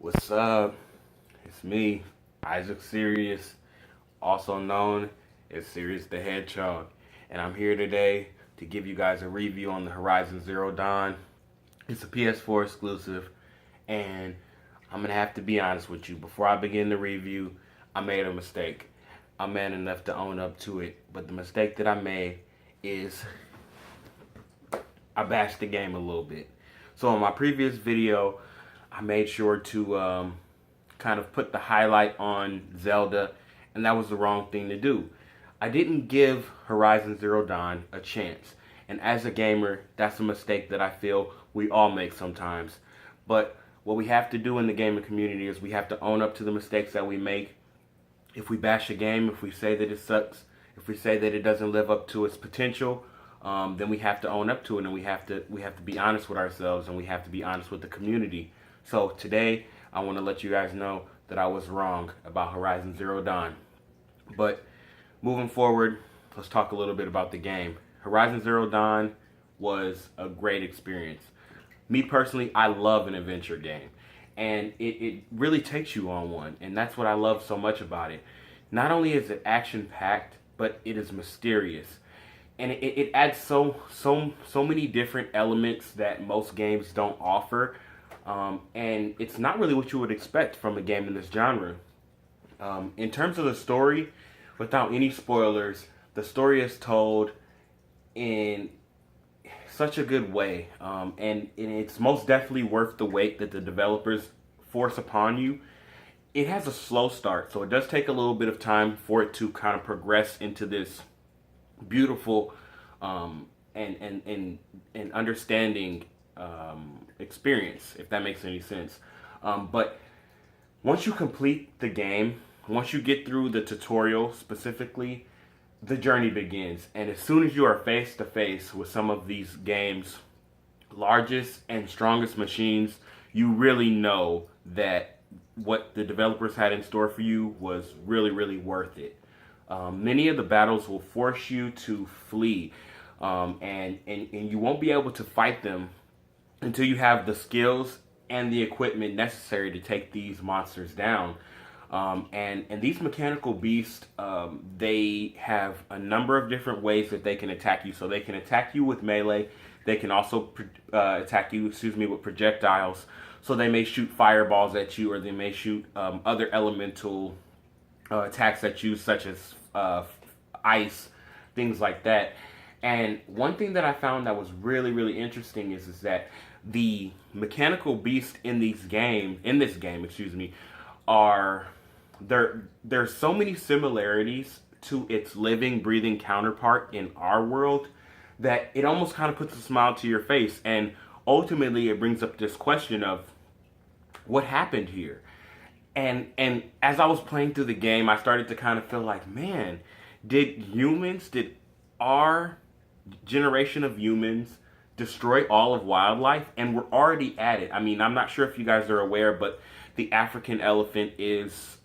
What's up? It's me, Isaac Sirius, also known as Sirius the Hedgehog, and I'm here today to give you guys a review on the Horizon Zero Dawn. It's a PS4 exclusive, and I'm gonna have to be honest with you. Before I begin the review, I made a mistake. I'm man enough to own up to it, but the mistake that I made is I bashed the game a little bit. So in my previous video, I made sure to kind of put the highlight on Zelda, and that was the wrong thing to do. I didn't give Horizon Zero Dawn a chance. And as a gamer, that's a mistake that I feel we all make sometimes. But what we have to do in the gaming community is we have to own up to the mistakes that we make. If we bash a game, if we say that it sucks, if we say that it doesn't live up to its potential, then we have to own up to it, and we have to be honest with ourselves, and we have to be honest with the community. So today, I want to let you guys know that I was wrong about Horizon Zero Dawn. But moving forward, let's talk a little bit about the game. Horizon Zero Dawn was a great experience. Me personally, I love an adventure game. And it really takes you on one. And that's what I love so much about it. Not only is it action packed, but it is mysterious. And it adds so many different elements that most games don't offer. And it's not really what you would expect from a game in this genre. In terms of the story, without any spoilers, the story is told in such a good way, and it's most definitely worth the wait that the developers force upon you. It has a slow start, so it does take a little bit of time for it to kind of progress into this beautiful and understanding experience, if that makes any sense. But once you complete the game, once you get through the tutorial specifically, the journey begins. And as soon as you are face to face with some of these games' largest and strongest machines, you really know that what the developers had in store for you was really, really worth it. Many of the battles will force you to flee, and you won't be able to fight them until you have the skills and the equipment necessary to take these monsters down. And these mechanical beasts, they have a number of different ways that they can attack you. So they can attack you with melee. They can also attack you, with projectiles. So they may shoot fireballs at you, or they may shoot other elemental attacks at you, such as ice, things like that. And one thing that I found that was really, really interesting is that the mechanical beasts in this game, are there's so many similarities to its living, breathing counterpart in our world that it almost kind of puts a smile to your face. And ultimately, it brings up this question of what happened here. And as I was playing through the game, I started to kind of feel like, man, did our generation of humans destroy all of wildlife? And we're already at it. I mean, I'm not sure if you guys are aware, but the African elephant is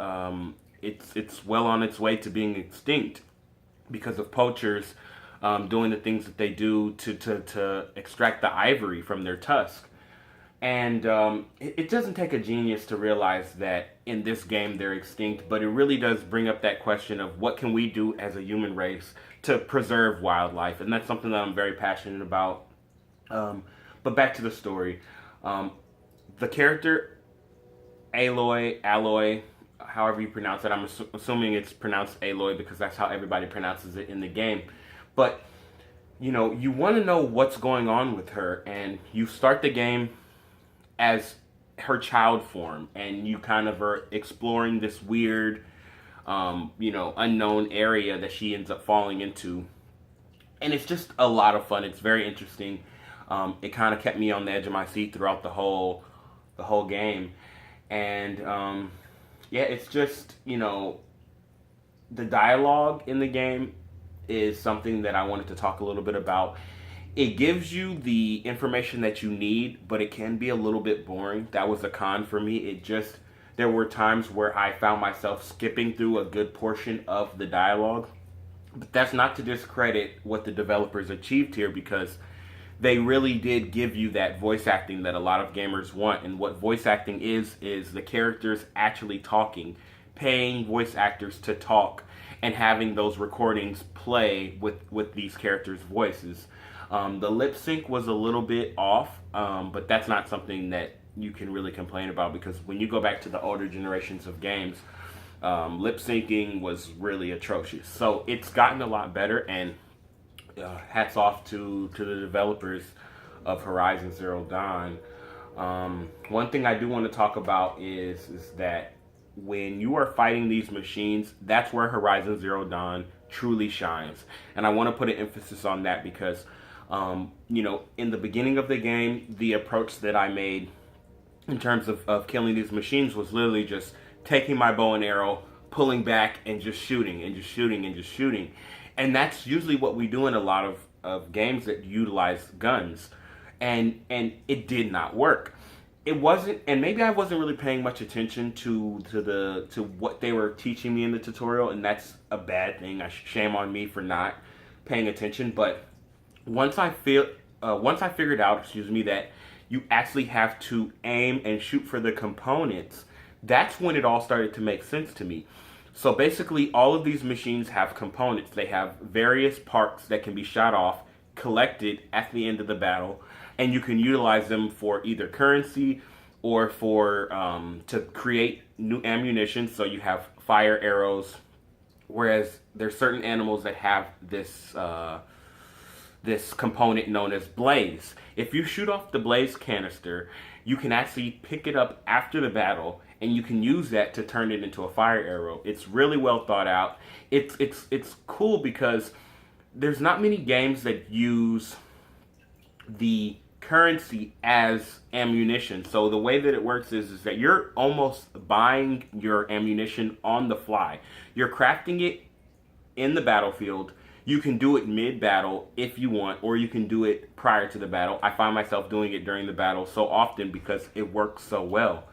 it's well on its way to being extinct because of poachers doing the things that they do to extract the ivory from their tusk. And it doesn't take a genius to realize that in this game they're extinct, but it really does bring up that question of what can we do as a human race to preserve wildlife, and that's something that I'm very passionate about. But back to the story. The character Aloy, however you pronounce it. I'm assuming it's pronounced Aloy because that's how everybody pronounces it in the game. But, you want to know what's going on with her, and you start the game as her child form, and you kind of are exploring this weird, unknown area that she ends up falling into. And it's just a lot of fun. It's very interesting. It kind of kept me on the edge of my seat throughout the whole game. And it's just, the dialogue in the game is something that I wanted to talk a little bit about. It gives you the information that you need, but it can be a little bit boring. That was a con for me. There were times where I found myself skipping through a good portion of the dialogue. But that's not to discredit what the developers achieved here, because they really did give you that voice acting that a lot of gamers want. And what voice acting is the characters actually talking, paying voice actors to talk, and having those recordings play with these characters' voices. The lip sync was a little bit off, but that's not something that you can really complain about, because when you go back to the older generations of games, lip syncing was really atrocious. So it's gotten a lot better, and hats off to the developers of Horizon Zero Dawn. One thing I do want to talk about is that when you are fighting these machines, that's where Horizon Zero Dawn truly shines. And I want to put an emphasis on that because, in the beginning of the game, the approach that I made in terms of killing these machines was literally just taking my bow and arrow, pulling back, and just shooting and just shooting and just shooting. And that's usually what we do in a lot of games that utilize guns. And it did not work. It wasn't, and maybe I wasn't really paying much attention to what they were teaching me in the tutorial, and that's a bad thing. Shame on me for not paying attention. But once I figured out, that you actually have to aim and shoot for the components, that's when it all started to make sense to me. So basically, all of these machines have components. They have various parts that can be shot off, collected at the end of the battle, and you can utilize them for either currency or for to create new ammunition. So you have fire arrows, whereas there's certain animals that have this component known as blaze. If you shoot off the blaze canister, you can actually pick it up after the battle, and you can use that to turn it into a fire arrow. It's really well thought out. It's cool because there's not many games that use the currency as ammunition. So the way that it works is that you're almost buying your ammunition on the fly. You're crafting it in the battlefield. You can do it mid-battle if you want, or you can do it prior to the battle. I find myself doing it during the battle so often because it works so well.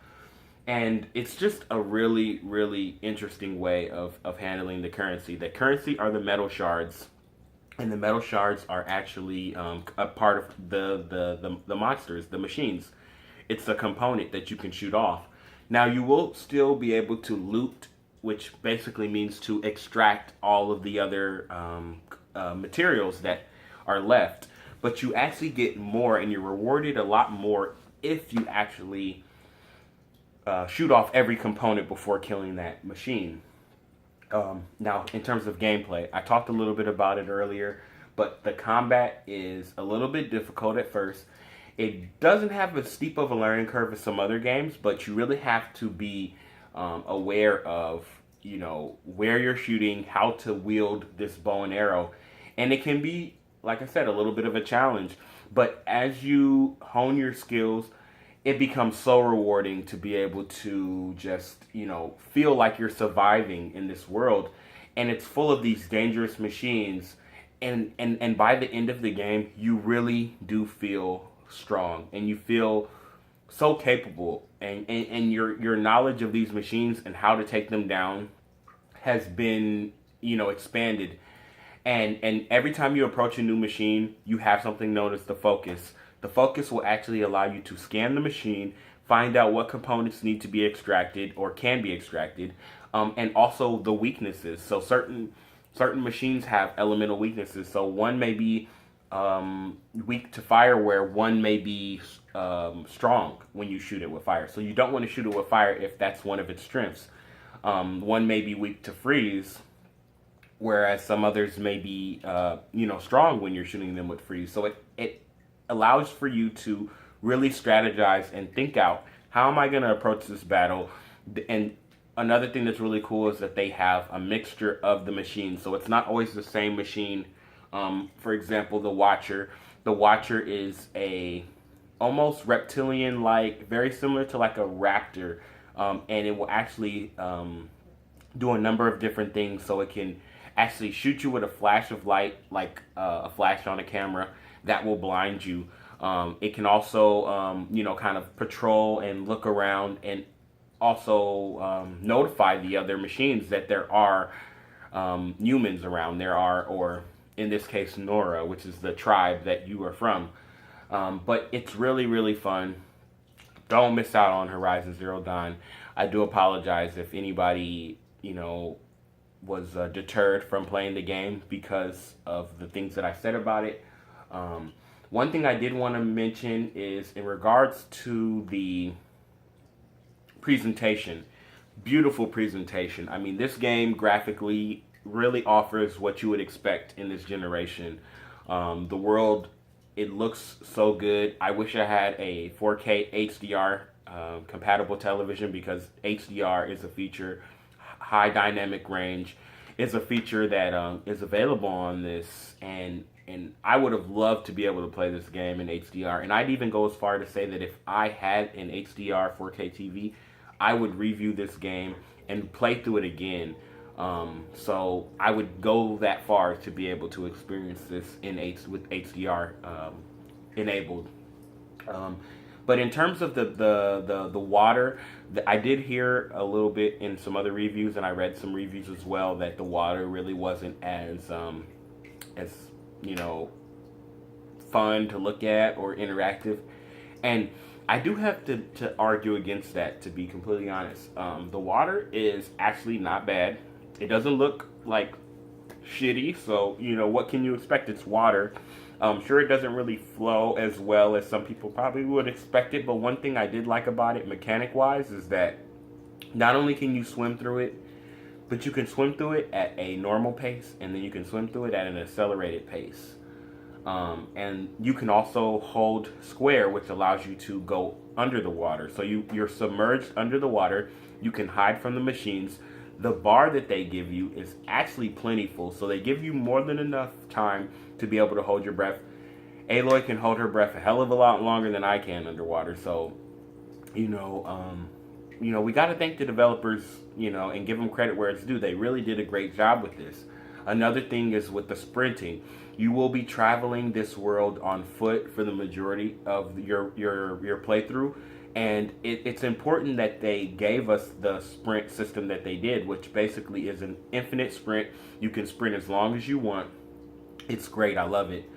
And it's just a really, really interesting way of handling the currency. The currency are the metal shards, and the metal shards are actually a part of the monsters, the machines. It's a component that you can shoot off. Now, you will still be able to loot, which basically means to extract all of the other materials that are left. But you actually get more, and you're rewarded a lot more if you actually shoot off every component before killing that machine. Now, in terms of gameplay, I talked a little bit about it earlier, but the combat is a little bit difficult at first. It doesn't have as steep of a learning curve as some other games, but you really have to be aware of, where you're shooting, how to wield this bow and arrow. And it can be, like I said, a little bit of a challenge. But as you hone your skills, it becomes so rewarding to be able to just, feel like you're surviving in this world. And it's full of these dangerous machines. And by the end of the game, you really do feel strong. And you feel so capable. And your knowledge of these machines and how to take them down has been, expanded. And every time you approach a new machine, you have something known as the focus. The focus will actually allow you to scan the machine, find out what components need to be extracted or can be extracted, and also the weaknesses. So certain machines have elemental weaknesses. So one may be weak to fire, where one may be strong when you shoot it with fire. So you don't want to shoot it with fire if that's one of its strengths. One may be weak to freeze, whereas some others may be strong when you're shooting them with freeze. So it allows for you to really strategize and think out, how am I going to approach this battle? And another thing that's really cool is that they have a mixture of the machines. So it's not always the same machine. For example, the Watcher. The Watcher is a almost reptilian-like, very similar to like a raptor. And it will actually do a number of different things. So it can actually shoot you with a flash of light, like a flash on a camera, that will blind you. It can also, kind of patrol and look around, and also notify the other machines that there are humans around. There are, or in this case, Nora, which is the tribe that you are from. But it's really, really fun. Don't miss out on Horizon Zero Dawn. I do apologize if anybody, was deterred from playing the game because of the things that I said about it. Um, One thing I did want to mention is in regards to the presentation. Beautiful presentation. I mean, this game graphically really offers what you would expect in this generation. The world, it looks so good. I wish I had a 4K HDR compatible television because HDR is a feature, high dynamic range is a feature that is available on this, and I would have loved to be able to play this game in HDR. And I'd even go as far to say that if I had an HDR 4K TV, I would review this game and play through it again. So I would go that far to be able to experience this with HDR enabled. Um, but in terms of the water, I did hear a little bit in some other reviews, and I read some reviews as well that the water really wasn't as you know fun to look at or interactive. And I do have to argue against that, to be completely honest. The water is actually not bad. It doesn't look like shitty, so, what can you expect? It's water. Sure, it doesn't really flow as well as some people probably would expect it, but one thing I did like about it, mechanic-wise, is that not only can you swim through it, but you can swim through it at a normal pace, and then you can swim through it at an accelerated pace. And you can also hold square, which allows you to go under the water. So you're submerged under the water. You can hide from the machines. The bar that they give you is actually plentiful, so they give you more than enough time to be able to hold your breath. Aloy can hold her breath a hell of a lot longer than I can underwater. So, we got to thank the developers, and give them credit where it's due. They really did a great job with this. Another thing is with the sprinting. You will be traveling this world on foot for the majority of your playthrough, and it's important that they gave us the sprint system that they did, which basically is an infinite sprint. You can sprint as long as you want. It's great. I love it.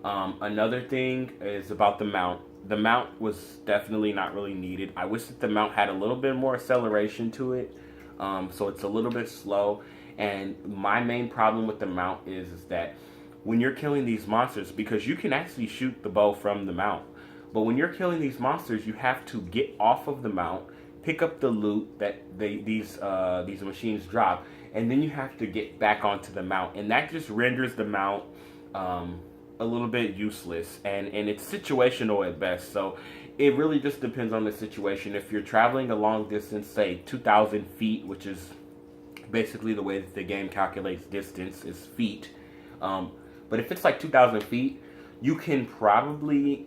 Another thing is about the mount. The mount was definitely not really needed. I wish that the mount had a little bit more acceleration to it, so it's a little bit slow. And my main problem with the mount is that when you're killing these monsters, because you can actually shoot the bow from the mount, but when you're killing these monsters, you have to get off of the mount, pick up the loot that these machines drop, and then you have to get back onto the mount, and that just renders the mount a little bit useless, and it's situational at best. So it really just depends on the situation. If you're traveling a long distance, say 2,000 feet, which is basically the way that the game calculates distance is feet. But if it's like 2,000 feet, you can probably,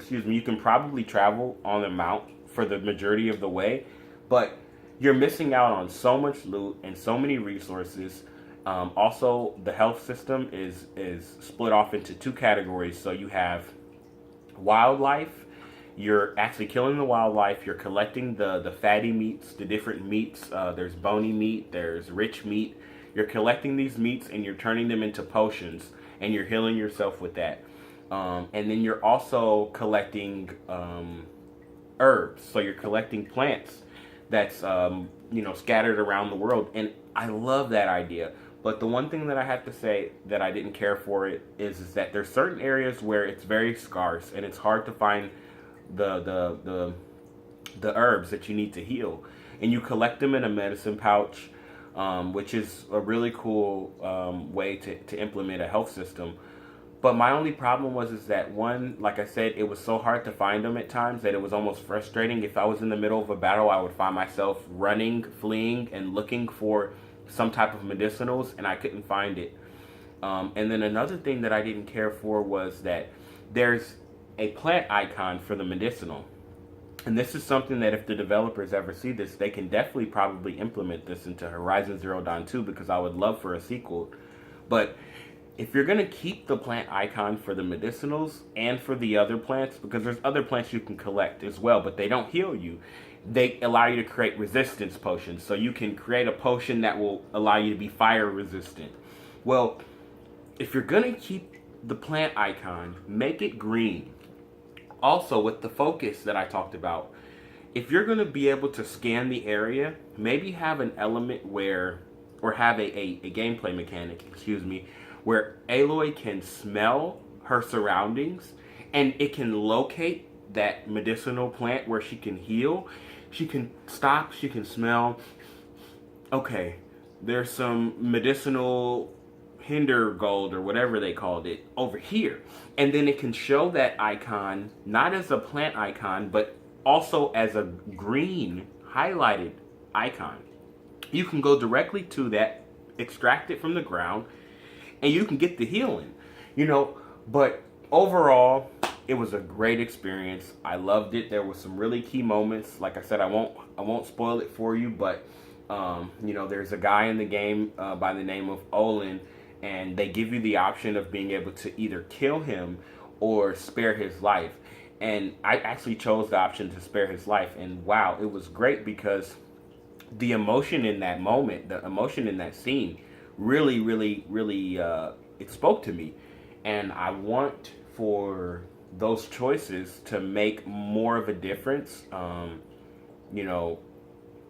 you can probably travel on the mount for the majority of the way, but you're missing out on so much loot and so many resources. Also, the health system is split off into two categories. So you have wildlife. You're actually killing the wildlife. You're collecting the fatty meats, the different meats. There's bony meat. There's rich meat. You're collecting these meats and you're turning them into potions, and you're healing yourself with that. And then you're also collecting herbs. So you're collecting plants that's scattered around the world. And I love that idea. But the one thing that I have to say that I didn't care for it is that there's certain areas where it's very scarce and it's hard to find the herbs that you need to heal, and you collect them in a medicine pouch, which is a really cool way to implement a health system. But my only problem is that one, like I said, it was so hard to find them at times that it was almost frustrating. If I was in the middle of a battle, I would find myself running, fleeing, and looking for some type of medicinals, and I couldn't find it. And then another thing that I didn't care for was that there's a plant icon for the medicinal. And this is something that if the developers ever see this, they can definitely probably implement this into Horizon Zero Dawn 2, because I would love for a sequel. But if you're going to keep the plant icon for the medicinals and for the other plants, because there's other plants you can collect as well, but they don't heal you. They allow you to create resistance potions. So you can create a potion that will allow you to be fire resistant. Well, if you're going to keep the plant icon, make it green. Also, with the focus that I talked about, if you're going to be able to scan the area, maybe have an element where, or have a gameplay mechanic, excuse me, where Aloy can smell her surroundings and it can locate that medicinal plant where she can heal. She can stop, she can smell. Okay, there's some medicinal hinder gold or whatever they called it over here, and then it can show that icon not as a plant icon but also as a green highlighted icon. You can go directly to that, extract it from the ground, and you can get the healing, you know. But overall, it was a great experience. I loved it. There was some really key moments. Like I said, I won't spoil it for you, but you know, there's a guy in the game by the name of Olin, and they give you the option of being able to either kill him or spare his life. And I actually chose the option to spare his life, and wow, it was great because the emotion in that moment, the emotion in that scene, really, it spoke to me. And I want for those choices to make more of a difference, you know,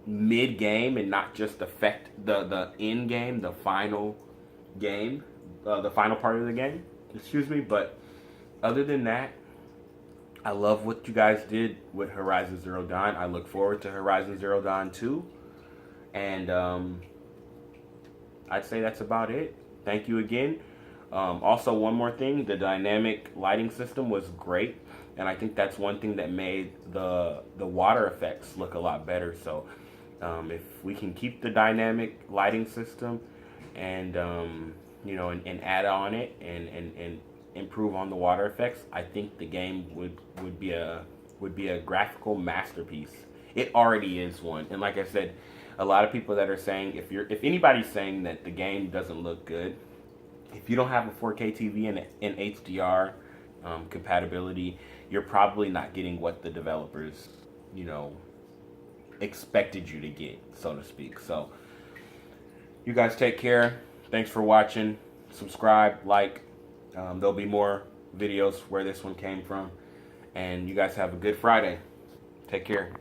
mid game, and not just affect the end game, the final game, the final part of the game. Excuse me, but other than that, I love what you guys did with Horizon Zero Dawn. I look forward to Horizon Zero Dawn 2. And I'd say that's about it. Thank you again. Also, one more thing, the dynamic lighting system was great. And I think that's one thing that made the water effects look a lot better. So if we can keep the dynamic lighting system and, you know, and add on it and improve on the water effects, I think the game would be a graphical masterpiece. It already is one. And like I said, a lot of people that are saying, if anybody's saying that the game doesn't look good, if you don't have a 4K TV and HDR compatibility, you're probably not getting what the developers, you know, expected you to get, so to speak. So you guys take care. Thanks for watching. Subscribe, like. There'll be more videos where this one came from. And you guys have a good Friday. Take care.